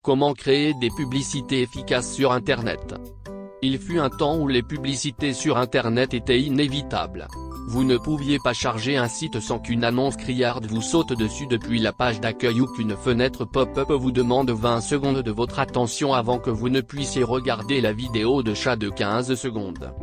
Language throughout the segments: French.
Comment créer des publicités efficaces sur Internet? Il fut un temps où les publicités sur Internet étaient inévitables. Vous ne pouviez pas charger un site sans qu'une annonce criarde vous saute dessus depuis la page d'accueil ou qu'une fenêtre pop-up vous demande 20 secondes de votre attention avant que vous ne puissiez regarder la vidéo de chat de 15 secondes.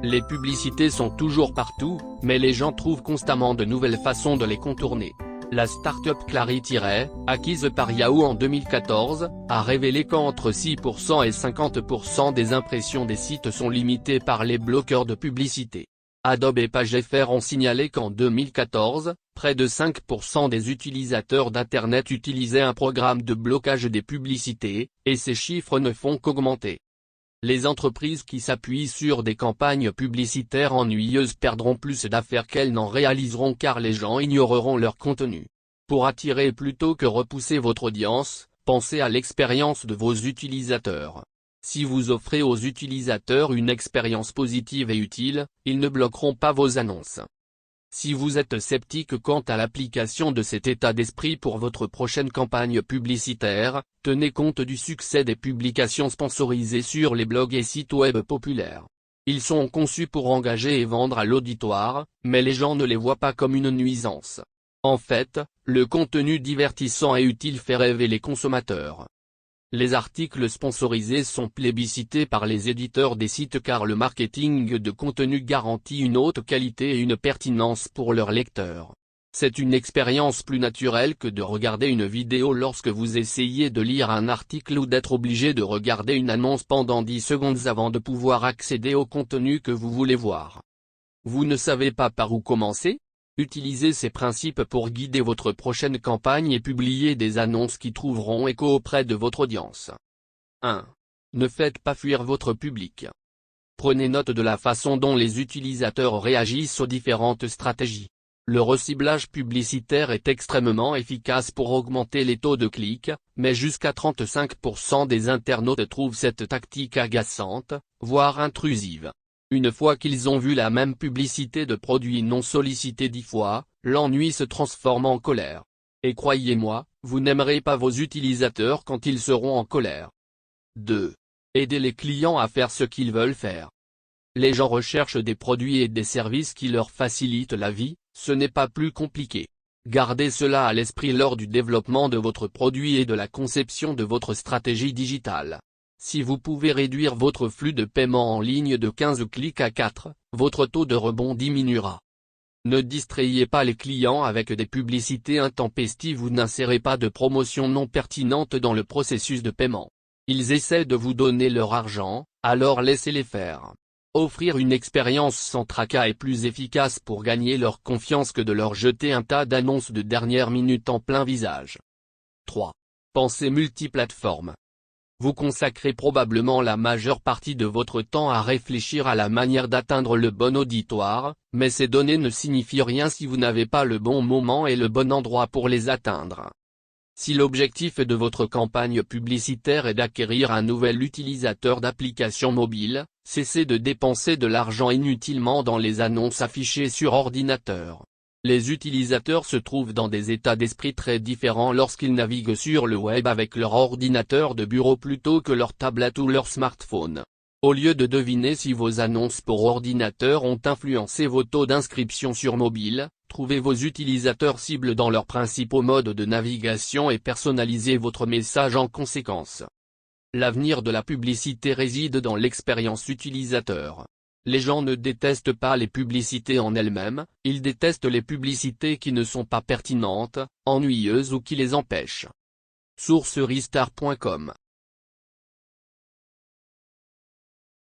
Les publicités sont toujours partout, mais les gens trouvent constamment de nouvelles façons de les contourner. La start-up Clarity, acquise par Yahoo en 2014, a révélé qu'entre 6% et 50% des impressions des sites sont limitées par les bloqueurs de publicité. Adobe et PageFR ont signalé qu'en 2014, près de 5% des utilisateurs d'Internet utilisaient un programme de blocage des publicités, et ces chiffres ne font qu'augmenter. Les entreprises qui s'appuient sur des campagnes publicitaires ennuyeuses perdront plus d'affaires qu'elles n'en réaliseront car les gens ignoreront leur contenu. Pour attirer plutôt que repousser votre audience, pensez à l'expérience de vos utilisateurs. Si vous offrez aux utilisateurs une expérience positive et utile, ils ne bloqueront pas vos annonces. Si vous êtes sceptique quant à l'application de cet état d'esprit pour votre prochaine campagne publicitaire, tenez compte du succès des publications sponsorisées sur les blogs et sites web populaires. Ils sont conçus pour engager et vendre à l'auditoire, mais les gens ne les voient pas comme une nuisance. En fait, le contenu divertissant et utile fait rêver les consommateurs. Les articles sponsorisés sont plébiscités par les éditeurs des sites car le marketing de contenu garantit une haute qualité et une pertinence pour leurs lecteurs. C'est une expérience plus naturelle que de regarder une vidéo lorsque vous essayez de lire un article ou d'être obligé de regarder une annonce pendant 10 secondes avant de pouvoir accéder au contenu que vous voulez voir. Vous ne savez pas par où commencer? Utilisez ces principes pour guider votre prochaine campagne et publiez des annonces qui trouveront écho auprès de votre audience. 1. Ne faites pas fuir votre public. Prenez note de la façon dont les utilisateurs réagissent aux différentes stratégies. Le reciblage publicitaire est extrêmement efficace pour augmenter les taux de clics, mais jusqu'à 35% des internautes trouvent cette tactique agaçante, voire intrusive. Une fois qu'ils ont vu la même publicité de produits non sollicités 10 fois, l'ennui se transforme en colère. Et croyez-moi, vous n'aimerez pas vos utilisateurs quand ils seront en colère. 2. Aidez les clients à faire ce qu'ils veulent faire. Les gens recherchent des produits et des services qui leur facilitent la vie, ce n'est pas plus compliqué. Gardez cela à l'esprit lors du développement de votre produit et de la conception de votre stratégie digitale. Si vous pouvez réduire votre flux de paiement en ligne de 15 clics à 4, votre taux de rebond diminuera. Ne distrayez pas les clients avec des publicités intempestives ou n'insérez pas de promotions non pertinentes dans le processus de paiement. Ils essaient de vous donner leur argent, alors laissez-les faire. Offrir une expérience sans tracas est plus efficace pour gagner leur confiance que de leur jeter un tas d'annonces de dernière minute en plein visage. 3. Pensez multiplateforme. Vous consacrez probablement la majeure partie de votre temps à réfléchir à la manière d'atteindre le bon auditoire, mais ces données ne signifient rien si vous n'avez pas le bon moment et le bon endroit pour les atteindre. Si l'objectif de votre campagne publicitaire est d'acquérir un nouvel utilisateur d'application mobile, cessez de dépenser de l'argent inutilement dans les annonces affichées sur ordinateur. Les utilisateurs se trouvent dans des états d'esprit très différents lorsqu'ils naviguent sur le web avec leur ordinateur de bureau plutôt que leur tablette ou leur smartphone. Au lieu de deviner si vos annonces pour ordinateur ont influencé vos taux d'inscription sur mobile, trouvez vos utilisateurs cibles dans leurs principaux modes de navigation et personnalisez votre message en conséquence. L'avenir de la publicité réside dans l'expérience utilisateur. Les gens ne détestent pas les publicités en elles-mêmes, ils détestent les publicités qui ne sont pas pertinentes, ennuyeuses ou qui les empêchent. Source Ristar.com